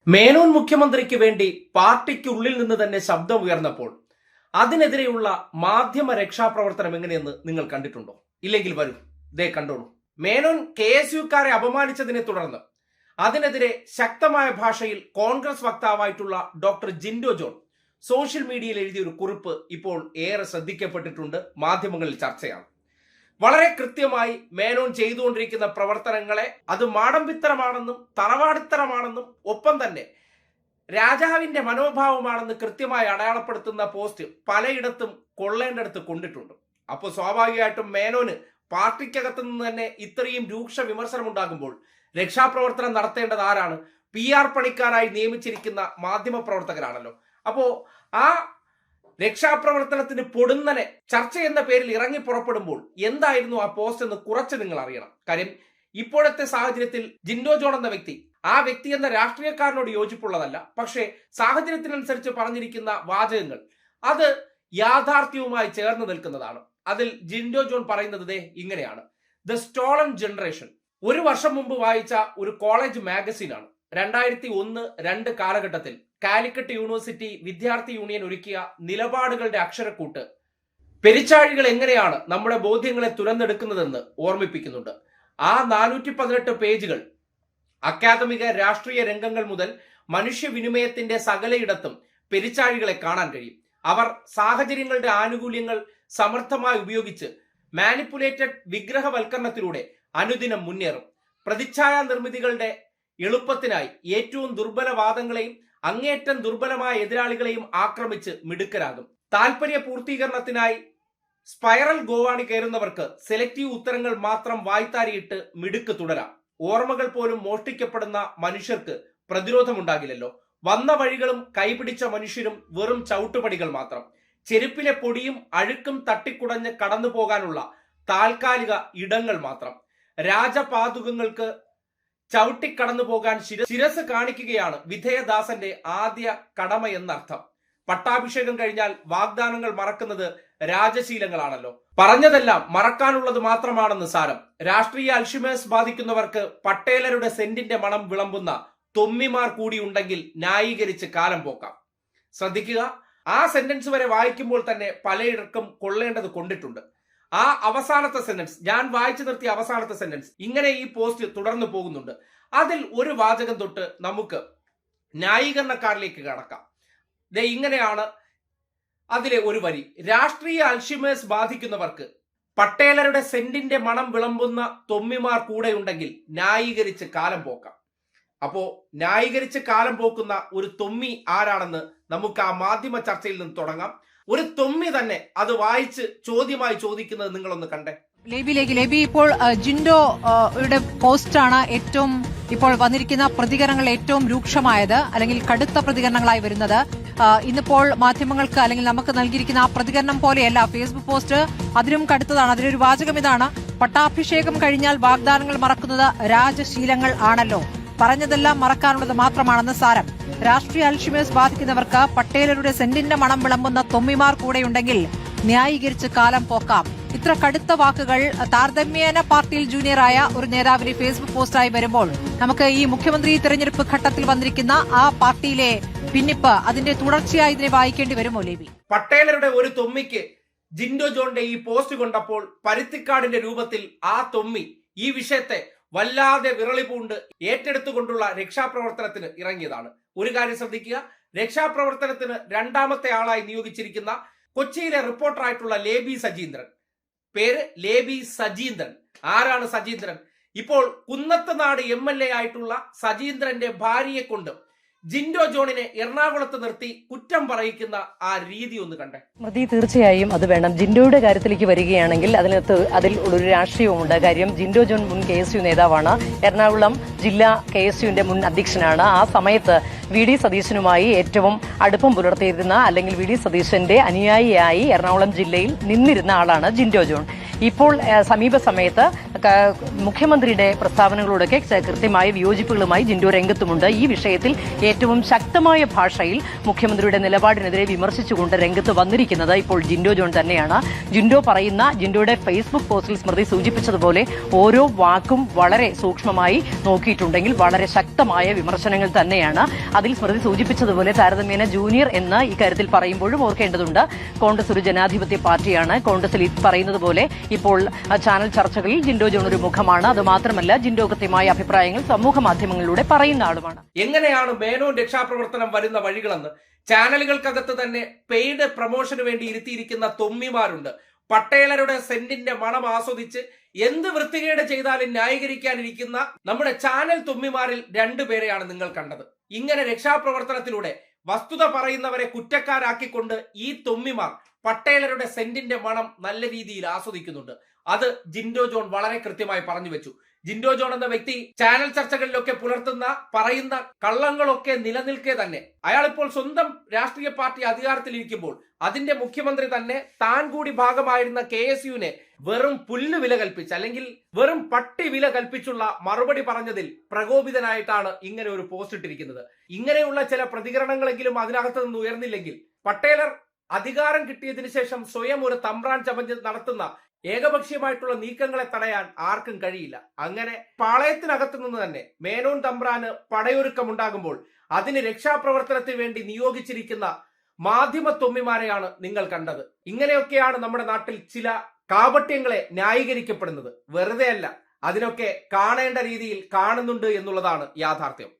മേനോൻ മുഖ്യമന്ത്രിക്ക് വേണ്ടി പാർട്ടിക്കുള്ളിൽ നിന്ന് തന്നെ ശബ്ദമുയർന്നപ്പോൾ അതിനെതിരെയുള്ള മാധ്യമ രക്ഷാപ്രവർത്തനം എങ്ങനെയെന്ന് നിങ്ങൾ കണ്ടിട്ടുണ്ടോ? ഇല്ലെങ്കിൽ വരൂ, ദേ കണ്ടോളൂ. മേനോൻ KSUക്കാരെ അപമാനിച്ചതിനെ തുടർന്ന് അതിനെതിരെ ശക്തമായ ഭാഷയിൽ കോൺഗ്രസ് വക്താവായിട്ടുള്ള ഡോക്ടർ ജിൻഡോ ജോൺ സോഷ്യൽ മീഡിയയിൽ എഴുതിയൊരു കുറിപ്പ് ഇപ്പോൾ ഏറെ ശ്രദ്ധിക്കപ്പെട്ടിട്ടുണ്ട്, മാധ്യമങ്ങളിൽ ചർച്ചയാണ്. വളരെ കൃത്യമായി മേനോൻ ചെയ്തുകൊണ്ടിരിക്കുന്ന പ്രവർത്തനങ്ങളെ അത് മാടമ്പിത്തരമാണെന്നും തറവാടിത്തരമാണെന്നും ഒപ്പം തന്നെ രാജാവിന്റെ മനോഭാവമാണെന്ന് കൃത്യമായി അടയാളപ്പെടുത്തുന്ന പോസ്റ്റ് പലയിടത്തും കൊള്ളേണ്ടടുത്ത് കൊണ്ടിട്ടുണ്ട്. അപ്പോൾ സ്വാഭാവികമായിട്ടും മേനോന് പാർട്ടിക്കകത്തു നിന്ന് തന്നെ ഇത്രയും രൂക്ഷ വിമർശനം ഉണ്ടാകുമ്പോൾ രക്ഷാപ്രവർത്തനം നടത്തേണ്ടത് ആരാണ്? PR പണിക്കാരായി നിയമിച്ചിരിക്കുന്ന മാധ്യമ പ്രവർത്തകരാണല്ലോ. അപ്പോ ആ രക്ഷാപ്രവർത്തനത്തിന് പൊടുന്നനെ ചർച്ച എന്ന പേരിൽ ഇറങ്ങി പുറപ്പെടുമ്പോൾ എന്തായിരുന്നു ആ പോസ്റ്റ് എന്ന് കുറച്ച് നിങ്ങൾ അറിയണം. കാര്യം ഇപ്പോഴത്തെ സാഹചര്യത്തിൽ ജിൻഡോ ജോൺ എന്ന വ്യക്തി എന്ന രാഷ്ട്രീയക്കാരനോട് യോജിപ്പുള്ളതല്ല. പക്ഷേ സാഹചര്യത്തിനനുസരിച്ച് പറഞ്ഞിരിക്കുന്ന വാചകങ്ങൾ അത് യാഥാർത്ഥ്യവുമായി ചേർന്ന് നിൽക്കുന്നതാണ്. അതിൽ ജിൻഡോ ജോൺ പറയുന്നത് ഇങ്ങനെയാണ്: ദ സ്റ്റോളൻ ജനറേഷൻ ഒരു വർഷം മുമ്പ് വായിച്ച ഒരു കോളേജ് മാഗസിനാണ്. 2001-2 കാലഘട്ടത്തിൽ കാലിക്കറ്റ് യൂണിവേഴ്സിറ്റി വിദ്യാർത്ഥി യൂണിയൻ ഒരുക്കിയ നിലപാടുകളുടെ അക്ഷരക്കൂട്ട് പെരിച്ചാഴികൾ എങ്ങനെയാണ് നമ്മുടെ ബോധ്യങ്ങളെ തുരന്നെടുക്കുന്നതെന്ന് ഓർമ്മിപ്പിക്കുന്നുണ്ട്. ആ 418 പേജുകൾ അക്കാദമിക രാഷ്ട്രീയ രംഗങ്ങൾ മുതൽ മനുഷ്യവിനിമയത്തിന്റെ സകലയിടത്തും പെരിച്ചാഴികളെ കാണാൻ കഴിയും. അവർ സാഹചര്യങ്ങളുടെ ആനുകൂല്യങ്ങൾ സമർത്ഥമായി ഉപയോഗിച്ച് മാനിപ്പുലേറ്റഡ് വിഗ്രഹവൽക്കരണത്തിലൂടെ അനുദിനം മുന്നേറും. പ്രതിച്ഛായ നിർമ്മിതികളുടെ എളുപ്പത്തിനായി ഏറ്റവും ദുർബലവാദങ്ങളെയും അങ്ങേയറ്റം ദുർബലമായ എതിരാളികളെയും ആക്രമിച്ച് മിടുക്കരാകും. താല്പര്യ പൂർത്തീകരണത്തിനായി സ്പൈറൽ ഗോവാണി കയറുന്നവർക്ക് സെലക്റ്റീവ് ഉത്തരങ്ങൾ മാത്രം വായ്ത്താരിയിട്ട് മിടുക്ക് തുടരാം. ഓർമ്മകൾ പോലും മോഷ്ടിക്കപ്പെടുന്ന മനുഷ്യർക്ക് പ്രതിരോധമുണ്ടാകില്ലല്ലോ. വന്ന വഴികളും കൈപിടിച്ച മനുഷ്യരും വെറും ചവിട്ടുപടികൾ മാത്രം. ചെരുപ്പിലെ പൊടിയും അഴുക്കും തട്ടിക്കുടഞ്ഞ് കടന്നു പോകാനുള്ള താൽക്കാലിക ഇടങ്ങൾ മാത്രം. രാജപാതുകങ്ങൾക്ക് ചവിട്ടിക്കടന്നു പോകാൻ ശിരസ് കാണിക്കുകയാണ് വിധേയദാസന്റെ ആദ്യ കടമ എന്നർത്ഥം. പട്ടാഭിഷേകം കഴിഞ്ഞാൽ വാഗ്ദാനങ്ങൾ മറക്കുന്നത് രാജശീലങ്ങളാണല്ലോ. പറഞ്ഞതെല്ലാം മറക്കാനുള്ളത് മാത്രമാണെന്ന് സാരം. രാഷ്ട്രീയ അൽഷിമേഴ്സ് ബാധിക്കുന്നവർക്ക് പട്ടേലരുടെ സെന്റിന്റെ മണം വിളമ്പുന്ന തൊമ്മിമാർ കൂടി ഉണ്ടെങ്കിൽ ന്യായീകരിച്ച് കാലം പോക്കാം. ശ്രദ്ധിക്കുക, ആ സെന്റൻസ് വരെ വായിക്കുമ്പോൾ തന്നെ പലയിടത്തും കൊള്ളേണ്ടത് കൊണ്ടിട്ടുണ്ട്. ആ അവസാനത്തെ സെന്റൻസ്, ഞാൻ വായിച്ചു നിർത്തിയ അവസാനത്തെ സെന്റൻസ്, ഇങ്ങനെ ഈ പോസ്റ്റ് തുടർന്നു പോകുന്നുണ്ട്. അതിൽ ഒരു വാചകം തൊട്ട് നമുക്ക് ന്യായീകരണക്കാരിലേക്ക് കടക്കാം. ഇങ്ങനെയാണ് അതിലെ ഒരു വരി: രാഷ്ട്രീയ അൽഷിമേഴ്സ് ബാധിക്കുന്നവർക്ക് പട്ടേലരുടെ സെന്റിന്റെ മണം വിളമ്പുന്ന തൊമ്മിമാർ കൂടെ ഉണ്ടെങ്കിൽ ന്യായീകരിച്ച് കാലം പോക്കാം. അപ്പോ ന്യായീകരിച്ച് കാലം പോക്കുന്ന ഒരു തൊമ്മി ആരാണെന്ന് നമുക്ക് ആ മാധ്യമ ചർച്ചയിൽ നിന്ന് തുടങ്ങാം. ഒരു തൊമ്മി തന്നെ അത് വായിച്ച് ചോദ്യമായി ചോദിക്കുന്നത് നിങ്ങളൊന്ന് കണ്ടേ. ലേബി ഇപ്പോൾ ജിൻഡോയുടെ പോസ്റ്റാണ് ഏറ്റവും ഇപ്പോൾ വന്നിരിക്കുന്ന പ്രതികരണങ്ങൾ ഏറ്റവും രൂക്ഷമായത്, അല്ലെങ്കിൽ കടുത്ത പ്രതികരണങ്ങളായി വരുന്നത്. ഇന്നിപ്പോൾ മാധ്യമങ്ങൾക്ക് അല്ലെങ്കിൽ നമുക്ക് നൽകിയിരിക്കുന്ന ആ പ്രതികരണം പോലെയല്ല ഫേസ്ബുക്ക് പോസ്റ്റ്, അതിലും കടുത്തതാണ്. അതിലൊരു വാചകം ഇതാണ്: പട്ടാഭിഷേകം കഴിഞ്ഞാൽ വാഗ്ദാനങ്ങൾ മറക്കുന്നത് രാജശീലങ്ങൾ ആണല്ലോ, പറഞ്ഞതെല്ലാം മറക്കാനുള്ളത് മാത്രമാണെന്ന് സാരം. രാഷ്ട്രീയ അൽഷിമേഴ്സ് ബാധിക്കുന്നവർക്ക് പട്ടേലരുടെ സെന്റിന്റെ മണം വിളമ്പുന്ന തൊമ്മിമാർ കൂടെയുണ്ടെങ്കിൽ ന്യായീകരിച്ച് കാലം പോക്കാം. ഇത്ര കടുത്ത വാക്കുകൾ താരതമ്യേന പാർട്ടിയിൽ ജൂനിയറായ ഒരു നേതാവിന്റെ ഫേസ്ബുക്ക് പോസ്റ്റായി വരുമ്പോൾ നമുക്ക് ഈ മുഖ്യമന്ത്രി തെരഞ്ഞെടുപ്പ് ഘട്ടത്തിൽ വന്നിരിക്കുന്ന ആ പാർട്ടിയിലെ ഭിന്നിപ്പ്, അതിന്റെ തുടർച്ചയായി ഇതിനെ വായിക്കേണ്ടി വരുമോ ലേബി? പട്ടേലരുടെ ഒരു തൊമ്മിക്ക് ജിൻഡോ ജോണിന്റെ ഈ പോസ്റ്റ് കൊണ്ടപ്പോൾ പരുത്തിക്കാടിന്റെ രൂപത്തിൽ ആ തൊമ്മി ഈ വിഷയത്തെ വല്ലാതെ വിറളിപൂണ്ട് ഏറ്റെടുത്തുകൊണ്ടുള്ള രക്ഷാപ്രവർത്തനത്തിന് ഇറങ്ങിയതാണ്. ഒരു കാര്യം ശ്രദ്ധിക്കുക, രക്ഷാപ്രവർത്തനത്തിന് രണ്ടാമത്തെ ആളായി നിയോഗിച്ചിരിക്കുന്ന കൊച്ചിയിലെ റിപ്പോർട്ടറായിട്ടുള്ള ലേബി സജീന്ദ്രൻ, പേര് ലേബി സജീന്ദ്രൻ. ആരാണ് സജീന്ദ്രൻ? ഇപ്പോൾ കുന്നത്തുനാട് MLA ആയിട്ടുള്ള സജീന്ദ്രന്റെ ഭാര്യയെ കൊണ്ട് ജിൻഡോ ജോണിനെ എറണാകുളത്ത് നിർത്തി കുറ്റം പറയിക്കുന്ന ആ രീതി ഒന്ന് കണ്ടേ. തീർച്ചയായും അത് വേണം. ജിൻഡോയുടെ കാര്യത്തിലേക്ക് വരികയാണെങ്കിൽ അതിൽ ഒരു രാഷ്ട്രീയവുമുണ്ട്. കാര്യം ജിൻഡോ ജോൺ മുൻ KSU നേതാവാണ്, എറണാകുളം ജില്ലാ KSUവിന്റെ മുൻ അധ്യക്ഷനാണ്. ആ സമയത്ത് വി.ഡി. സതീശനുമായി ഏറ്റവും അടുപ്പം പുലർത്തിയിരുന്ന അല്ലെങ്കിൽ വി.ഡി. സതീശന്റെ അനുയായിയായി എറണാകുളം ജില്ലയിൽ നിന്നിരുന്ന ആളാണ് ജിൻഡോ ജോൺ. ഇപ്പോൾ സമീപ സമയത്ത് മുഖ്യമന്ത്രിയുടെ പ്രസ്താവനകളോടൊക്കെ കൃത്യമായ വിയോജിപ്പുകളുമായി ജിൻഡോ രംഗത്തുമുണ്ട്. ഈ വിഷയത്തിൽ ഏറ്റവും ശക്തമായ ഭാഷയിൽ മുഖ്യമന്ത്രിയുടെ നിലപാടിനെതിരെ വിമർശിച്ചുകൊണ്ട് രംഗത്ത് വന്നിരിക്കുന്നത് ഇപ്പോൾ ജിൻഡോ ജോൺ തന്നെയാണ്. ജിൻഡോയുടെ ഫേസ്ബുക്ക് പോസ്റ്റിൽ സ്മൃതി സൂചിപ്പിച്ചതുപോലെ ഓരോ വാക്കും വളരെ സൂക്ഷ്മമായി നോക്കിയിട്ടുണ്ടെങ്കിൽ വളരെ ശക്തമായ വിമർശനങ്ങൾ തന്നെയാണ്. അതിൽ സ്മൃതി സൂചിപ്പിച്ചതുപോലെ താരതമ്യേന ജൂനിയർ എന്ന് ഇക്കാര്യത്തിൽ പറയുമ്പോഴും ഓർക്കേണ്ടതുണ്ട്. കോൺഗ്രസ് ഒരു ജനാധിപത്യ പാർട്ടിയാണ്. കോൺഗ്രസിൽ പറയുന്നത് പോലെ ഇപ്പോൾ ചാനൽ ചർച്ചകളിൽ ജിൻഡോ ജോൺ ഒരു മുഖമാണ്. അത് മാത്രമല്ല ജിൻഡോ കൃത്യമായ അഭിപ്രായങ്ങൾ സമൂഹ മാധ്യമങ്ങളിലൂടെ പറയുന്ന ആളുമാണ്. എങ്ങനെയാണ് മേനോൻ രക്ഷാപ്രവർത്തനം വരുന്ന വഴികളെന്ന് ചാനലുകൾക്കകത്ത് തന്നെ പെയ്ഡ് പ്രൊമോഷന് വേണ്ടി ഇരുത്തിയിരിക്കുന്ന തൊമ്മിമാരുണ്ട്. പട്ടേലരുടെ സെന്റിന്റെ മണം ആസ്വദിച്ച് എന്ത് വൃത്തികേട് ചെയ്താലും ന്യായീകരിക്കാനിരിക്കുന്ന നമ്മുടെ ചാനൽ തൊമ്മിമാരിൽ രണ്ടുപേരെയാണ് നിങ്ങൾ കണ്ടത്. ഇങ്ങനെ രക്ഷാപ്രവർത്തനത്തിലൂടെ വസ്തുത പറയുന്നവരെ കുറ്റക്കാരാക്കിക്കൊണ്ട് ഈ തൊമ്മിമാർ പട്ടേലരുടെ സെന്റിന്റെ മണം നല്ല രീതിയിൽ ആസ്വദിക്കുന്നുണ്ട്. അത് ജിൻഡോ ജോൺ വളരെ കൃത്യമായി പറഞ്ഞു വെച്ചു. ജിൻഡോ ജോൺ എന്ന വ്യക്തി ചാനൽ ചർച്ചകളിലൊക്കെ പറയുന്ന കള്ളങ്ങളൊക്കെ നിലനിൽക്കെ തന്നെ അയാൾ ഇപ്പോൾ സ്വന്തം രാഷ്ട്രീയ പാർട്ടി അധികാരത്തിലിരിക്കുമ്പോൾ അതിന്റെ മുഖ്യമന്ത്രി തന്നെ താൻ കൂടി ഭാഗമായിരുന്ന KSUവിനെ വെറും പുല്ല് വില കൽപ്പിച്ച് അല്ലെങ്കിൽ വെറും പട്ടി വില കൽപ്പിച്ചുള്ള മറുപടി പറഞ്ഞതിൽ പ്രകോപിതനായിട്ടാണ് ഇങ്ങനെ ഒരു പോസ്റ്റ് ഇട്ടിരിക്കുന്നത്. ഇങ്ങനെയുള്ള ചില പ്രതികരണങ്ങളെങ്കിലും അതിനകത്ത് നിന്ന് ഉയർന്നില്ലെങ്കിൽ പട്ടേലർ അധികാരം കിട്ടിയതിനു ശേഷം സ്വയം ഒരു തമ്പ്രാൻ ചമഞ്ഞ് നടത്തുന്ന ഏകപക്ഷീയമായിട്ടുള്ള നീക്കങ്ങളെ തടയാൻ ആർക്കും കഴിയില്ല. അങ്ങനെ പാളയത്തിനകത്തു നിന്ന് തന്നെ മേനോൻ തമ്പ്രാന് പടയൊരുക്കമുണ്ടാകുമ്പോൾ അതിന് രക്ഷാപ്രവർത്തനത്തിന് വേണ്ടി നിയോഗിച്ചിരിക്കുന്ന മാധ്യമ തൊമ്മിമാരെയാണ് നിങ്ങൾ കണ്ടത്. ഇങ്ങനെയൊക്കെയാണ് നമ്മുടെ നാട്ടിൽ ചില കാപട്യങ്ങളെ ന്യായീകരിക്കപ്പെടുന്നത്. വെറുതെ അല്ല, അതിനൊക്കെ കാണേണ്ട രീതിയിൽ കാണുന്നുണ്ട് എന്നുള്ളതാണ് യാഥാർത്ഥ്യം.